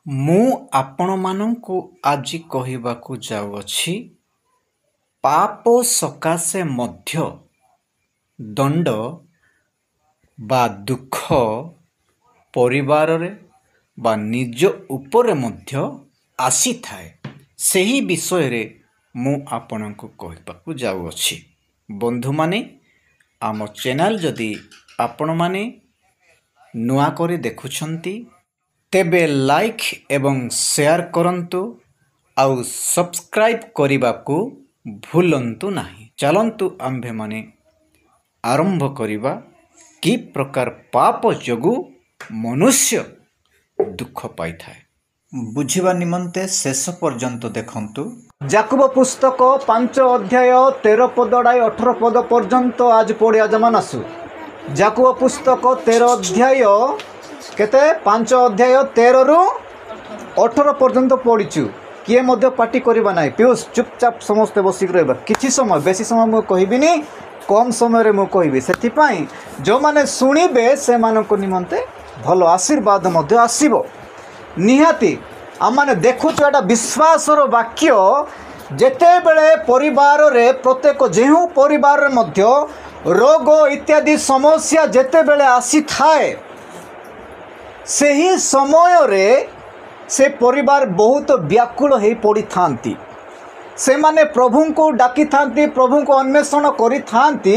ମୁଁ ଆପଣମାନଙ୍କୁ ଆଜି କହିବାକୁ ଯାଉଅଛି, ପାପ ସକାଶେ ମଧ୍ୟ ଦଣ୍ଡ ବା ଦୁଃଖ ପରିବାରରେ ବା ନିଜ ଉପରେ ମଧ୍ୟ ଆସିଥାଏ। ସେହି ବିଷୟରେ ମୁଁ ଆପଣଙ୍କୁ କହିବାକୁ ଯାଉଅଛି। ବନ୍ଧୁମାନେ, ଆମ ଚ୍ୟାନେଲ ଯଦି ଆପଣମାନେ ନୂଆ କରି ଦେଖୁଛନ୍ତି, ତେବେ ଲାଇକ୍ ଏବଂ ସେୟାର କରନ୍ତୁ ଆଉ ସବସ୍କ୍ରାଇବ୍ କରିବାକୁ ଭୁଲନ୍ତୁ ନାହିଁ। ଚାଲନ୍ତୁ ଆମ୍ଭେମାନେ ଆରମ୍ଭ କରିବା କି ପ୍ରକାର ପାପ ଯୋଗୁଁ ମନୁଷ୍ୟ ଦୁଃଖ ପାଇଥାଏ। ବୁଝିବା ନିମନ୍ତେ ଶେଷ ପର୍ଯ୍ୟନ୍ତ ଦେଖନ୍ତୁ। ଯାକୁବ ପୁସ୍ତକ 5 ଅଧ୍ୟାୟ 13 ପଦ 18 ପଦ ପର୍ଯ୍ୟନ୍ତ ଆଜି ପଢ଼ିଆ ଜମାନ ଆସୁ। ଯାକୁବ ପୁସ୍ତକ 13 ଅଧ୍ୟାୟ କେତେ 5 ଅଧ୍ୟାୟ 13ରୁ 18 ପର୍ଯ୍ୟନ୍ତ ପଢ଼ିଛୁ। କିଏ ମଧ୍ୟ ପାଟି କରିବା ନାହିଁ। ପିୟୁଷ ଚୁପଚାପ ସମସ୍ତେ ବସିକି ରହିବା। କିଛି ସମୟ, ବେଶୀ ସମୟ ମୁଁ କହିବିନି, କମ୍ ସମୟରେ ମୁଁ କହିବି। ସେଥିପାଇଁ ଯେଉଁମାନେ ଶୁଣିବେ ସେମାନଙ୍କ ନିମନ୍ତେ ଭଲ ଆଶୀର୍ବାଦ ମଧ୍ୟ ଆସିବ। ନିହାତି ଆମମାନେ ଦେଖୁଛୁ ଏଇଟା ବିଶ୍ୱାସର ବାକ୍ୟ। ଯେତେବେଳେ ପରିବାରରେ ପ୍ରତ୍ୟେକ ଯେଉଁ ପରିବାରରେ ମଧ୍ୟ ରୋଗ ଇତ୍ୟାଦି ସମସ୍ୟା ଯେତେବେଳେ ଆସିଥାଏ, ସେହି ସମୟରେ ସେ ପରିବାର ବହୁତ ବ୍ୟାକୁଳ ହୋଇ ପଡ଼ିଥାନ୍ତି। ସେମାନେ ପ୍ରଭୁଙ୍କୁ ଡାକିଥାନ୍ତି, ପ୍ରଭୁଙ୍କୁ ଅନ୍ୱେଷଣ କରିଥାନ୍ତି,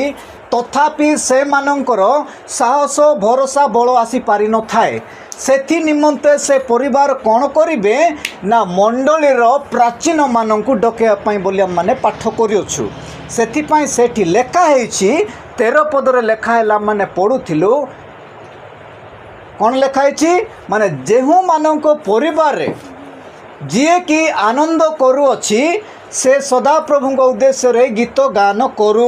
ତଥାପି ସେମାନଙ୍କର ସାହସ ଭରସା ବଳ ଆସିପାରିନଥାଏ। ସେଥି ନିମନ୍ତେ ସେ ପରିବାର କ'ଣ କରିବେ ନା ମଣ୍ଡଳୀର ପ୍ରାଚୀନମାନଙ୍କୁ ଡକାଇବା ପାଇଁ ବୋଲି ଆମମାନେ ପାଠ କରିଅଛୁ। ସେଥିପାଇଁ ସେଠି ଲେଖା ହେଇଛି, 13 ପଦରେ ଲେଖା ହେଲା, ମାନେ ପଢ଼ୁଥିଲୁ କ'ଣ ଲେଖା ହେଇଛି, ମାନେ ଯେଉଁମାନଙ୍କ ପରିବାରରେ ଯିଏକି ଆନନ୍ଦ କରୁଅଛି ସେ ସଦାପ୍ରଭୁଙ୍କ ଉଦ୍ଦେଶ୍ୟରେ ଗୀତ ଗାନ କରୁ।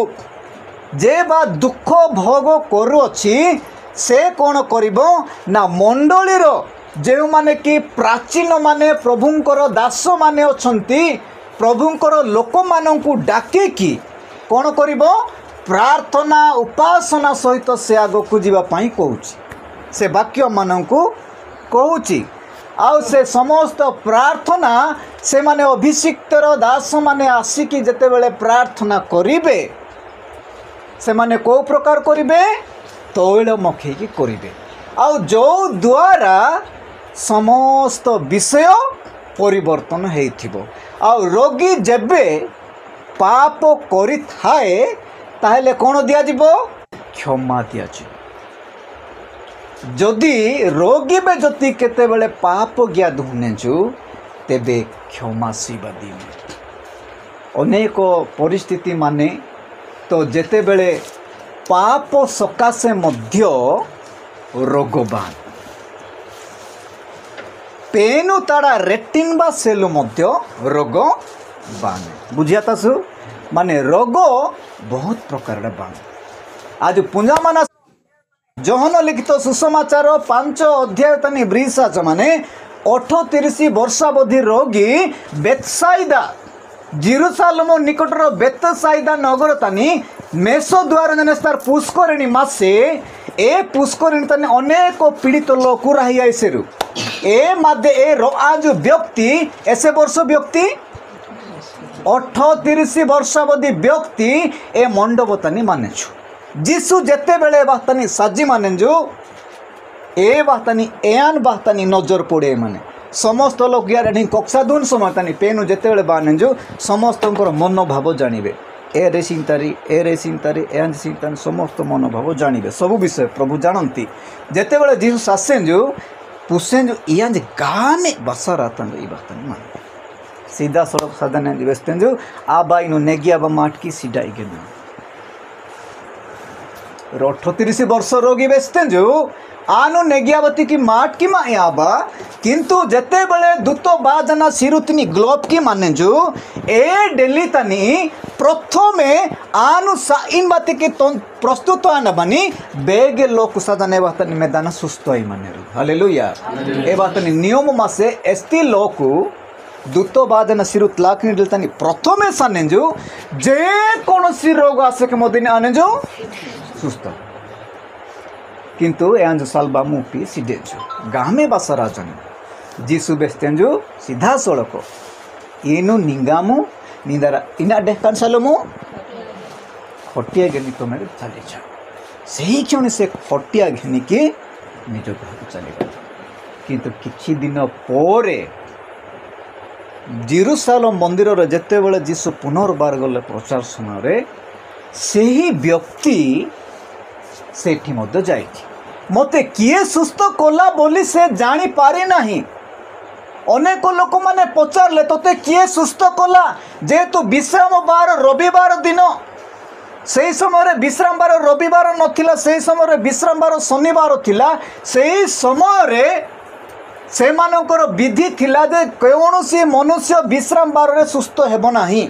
ଯେ ବା ଦୁଃଖ ଭୋଗ କରୁଅଛି ସେ କ'ଣ କରିବ ନା ମଣ୍ଡଳୀର ଯେଉଁମାନେ କି ପ୍ରାଚୀନମାନେ ପ୍ରଭୁଙ୍କର ଦାସମାନେ ଅଛନ୍ତି, ପ୍ରଭୁଙ୍କର ଲୋକମାନଙ୍କୁ ଡାକିକି କ'ଣ କରିବ, ପ୍ରାର୍ଥନା ଉପାସନା ସହିତ ସେ ଆଗକୁ ଯିବା ପାଇଁ କହୁଛି। ସେ ବାକ୍ୟମାନଙ୍କୁ କହୁଛି। ଆଉ ସେ ସମସ୍ତ ପ୍ରାର୍ଥନା ସେମାନେ ଅଭିଷିକ୍ତର ଦାସମାନେ ଆସିକି ଯେତେବେଳେ ପ୍ରାର୍ଥନା କରିବେ, ସେମାନେ କେଉଁ ପ୍ରକାର କରିବେ, ତୈଳ ମଖେଇକି କରିବେ। ଆଉ ଯେଉଁ ଦ୍ୱାରା ସମସ୍ତ ବିଷୟ ପରିବର୍ତ୍ତନ ହେଇଥିବ। ଆଉ ରୋଗୀ ଯେବେ ପାପ କରିଥାଏ ତାହେଲେ କ'ଣ ଦିଆଯିବ, କ୍ଷମା ଦିଆଯିବ। ଯଦି ରୋଗୀ ବେ ଯଦି କେତେବେଳେ ପାପ ଜ୍ଞା ଧୁନେଛୁ ତେବେ କ୍ଷମା ସେବା ଦିଅ। ଅନେକ ପରିସ୍ଥିତି ମାନେ ତ ଯେତେବେଳେ ପାପ ସକାଶେ ମଧ୍ୟ ରୋଗବାନ ପେନୁ ତାଡ଼ା ରେଟିନ୍ ବା ସେଲୁ ମଧ୍ୟ ରୋଗବାନ। ବୁଝିଆ ତାସୁ ମାନେ ରୋଗ ବହୁତ ପ୍ରକାରର ବାନ। ଆଜ ପୁଞ୍ଜାମାନା ଯୋହନ ଲିଖିତ ସୁସମାଚାର 5 ଅଧ୍ୟାୟ ତାନି ବ୍ରିସାଚ ମାନେ 38 ବର୍ଷାବଧି ରୋଗୀ ବେଥସାଇଦା ଜିରୁସାଲମ ନିକଟର ବେଥସାଇଦା ନଗର ତାନି ମେଷ ଦ୍ୱାର ଜନେସ୍ତାର ପୁଷ୍କରିଣୀ ମାସେ ଏ ପୁଷ୍କରିଣୀ ତାନି ଅନେକ ପୀଡ଼ିତ ଲୋକ ରାହି ଆଇସେରୁ ଏ ମାଦେ ଏ ରୋଆଜ ବ୍ୟକ୍ତି ଏସେ ବର୍ଷ ବ୍ୟକ୍ତି 38 ବର୍ଷାବଧି ବ୍ୟକ୍ତି ଏ ମଣ୍ଡପ ତାନି ମାନେଛୁ। ଯିଶୁ ଯେତେବେଳେ ବାସ୍ତାନି ସାଜି ମାନେଛୁ ଏ ବାସ୍ତାନି ଏଆନ ବାସ୍ତାନି ନଜର ପଡ଼େ। ମାନେ ସମସ୍ତ ଲୋକ ୟାର କକ୍ସାଧୁନ ସମୟ ତାନି ପେନୁ ଯେତେବେଳେ ବାନେଛୁ ସମସ୍ତଙ୍କର ମନୋଭାବ ଜାଣିବେ। ଏରେ ଚିନ୍ତାରି ଏରେ ଚିନ୍ତାରି ଏଆନ ଚିନ୍ତାରି ସମସ୍ତ ମନୋଭାବ ଜାଣିବେ। ସବୁ ବିଷୟ ପ୍ରଭୁ ଜାଣନ୍ତି। ଯେତେବେଳେ ଯିଶୁ ଆସେଞ୍ଜୁ ପୁଷେଞ୍ଜୁ ଇଆଞ୍ଜ ଗାନେ ବସାରା ତାଙ୍କ ଏଇ ବାସ୍ତାନି ମାନେ ସିଧା ସଡ଼କ ସାଧାନ ବେସ୍ତେଞ୍ଜୁ ଆ ବାଇନୁ ନେଗିଆ ବା ମାଟକି ସିଧା ଇଗେନ 38 ବର୍ଷ ରୋଗୀ ବେସ୍ତେଞ୍ଜୁ ଆନୁ ନେଗିଆବତୀ କି ମାଟ କି ମା ଆବା କିନ୍ତୁ ଯେତେବେଳେ ଦୂତ ବାଜନା ସିରୁତିନି ଗ୍ଲୋବ କି ମାନେଜୁ ଏ ଡେଲି ତାନି ପ୍ରଥମେ ଆନୁ ସାଇନ ବାତି କି ପ୍ରସ୍ତୁତ ଆନବାନି ବେগে লোক সাজানে বাতানি মেদান সুস্থ হই মানেরু। হালেলুয়া। এ বাতানি নিয়ম মাসে এস্তি লোক দূত বাজনা সিরুত লাখনি দিলতানি প্রথমে সানেজু যে কোনসি রোগ আসে কে মদিনে আনেজু সুস্থ। কিন্তু এঞ্জ সালবা মুপি সিডেজু গামে বাসা রাজন जीसु बेस्तेंजु सीधा सड़क इनु निंगामु निंदारा इना डेकान सालमु खटिया घेनी तुम चली जाओ सही क्षण से खटिया घेनिकी निज घर चली गल किंतु किछि दिन पर जेरुसालेम मंदिर जिते बड़े जीसु पुनर्बार गले प्रचार समय से ही व्यक्ति सेठी मध्य जाई मते किए सुस्थ कला बोली से जानी पारे नहीं अनेक लोक माने पचारले तोते किए सुस्थ कला जेहेतु विश्राम बार रविवार दिन से समय विश्राम बार रविवार नथिला से समय विश्राम बार शनिवार थिला से समय से मानकर विधि थिला जे कौनसी मनुष्य विश्राम बार रे सुस्थ हेबो नाही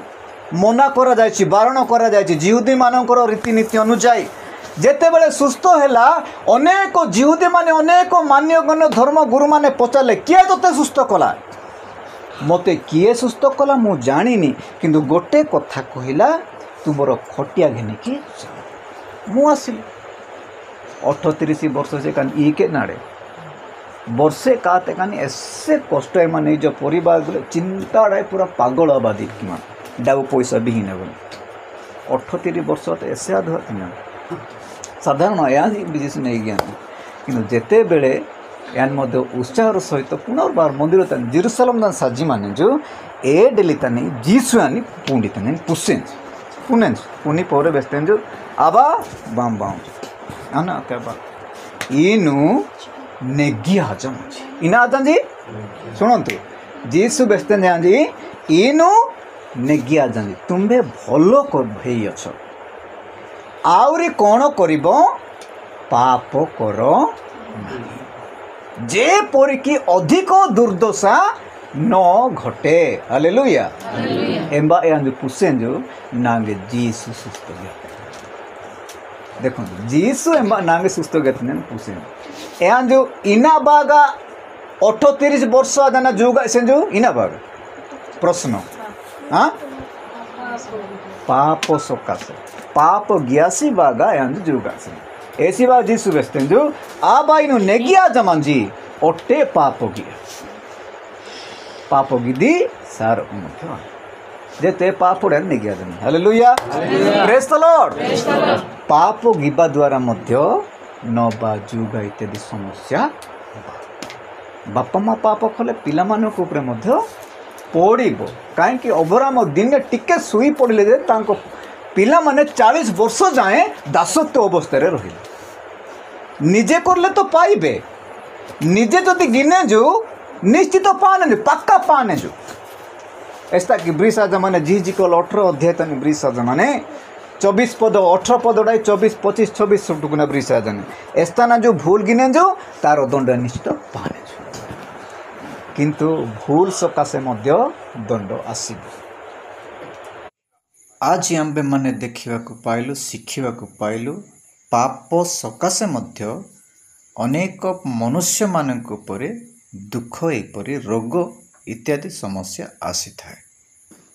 मना करा जायछि बारण करा जायछि जिहुदी मानकर रीतिनीति अनुसार जेतेबेले सुस्थ हैला अनेक जिहुदी माने अनेक मान्यगण्य धर्म गुरु माने पचारे किए तोते सुस्थ कला मते किए सुस्थ कला मु जानिनी किंतु गोटे कथा कहिला तुमर खटिया घेनिकी मु आसिली 38 वर्ष से कान ई के नाड़े वर्षे काते कानी ऐसे कष्ट है माने जो परिवार गुले चिंता रे पूरा पागल आबादी कि डाउ पैसा भी ही नेबो 38 वर्ष तो ऐसे आधा ना साधारण या बिजनेस नहीं गया कि जिते बेले यान मध्य उत्साह सहित पुनर्बार मंदिर तानी जेरुसालेम तान साजी माने जो ए डेली तानी जीसु आनी पुंडी तानी पुसें पुनें पुनी पर बेस्तें जो आबा बाम बाम आना क्या बा इनु नेगी हजम इना आजन जी सुनंतु जीसु बेस्तें जान जी इनु नेगी आजन जी तुम्बे भलो कर भई अछ आउरी कौन करिब पाप कर जे परिकी अधिक दुर्दशा न घटे हालेलुया एम्बा एंजु पुसेंजु नांगे जीसु सुस्त गया देखो जीसु एम्बा नांगे सुस्त गया ने पुसेंजु एंजु इना बागा 38 वर्ष आदना जुगा सेंजु इना बागा प्रश्न हां पाप सकासे पाप ग्यासी बागा यांजु जुगासे ऐसी बात जीसु बेस्तेंजु आबाइनु नेगिया जमांजी ओटे पाप गिदी सार उमथवा जेते पाप रे नेगिया जम हालेलुया प्रेज द लॉर्ड पाप गिबा द्वारा मध्य नबा जुगा इत्यादि समस्या बापा मा पाप खले पिला मानक ऊपर मध्य पड़िबो काहे कि अबराम दिन टिके सुई पड़िले जे तांको पिला माने 40 वर्ष जाए दासत्व अवस्था रे रहिले निजे करले तो पाइबे निजे जदि गिने जो निश्चित पाने पक्का पाने जो ऐसा कि ब्रिसाज माने जीजिकल 18 अध्याय तन ब्रिसाज माने 24 पद 18 पद 24 25 26 सुटुकुना ब्रिसाज ने एस्ताना जो भूल गिने जो तार दंड निश्चित पाने जो किंतु भूल सकाशे मध्य दंड आसीबो आज आम्बे माने देखिवा को पाइलु शिखिवा को पाइलु पाप सकाशे मध्य अनेक मनुष्य मानक उपरे दुख एपरि रोग इत्यादि समस्या आसी थाए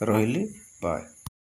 रहिली बाय।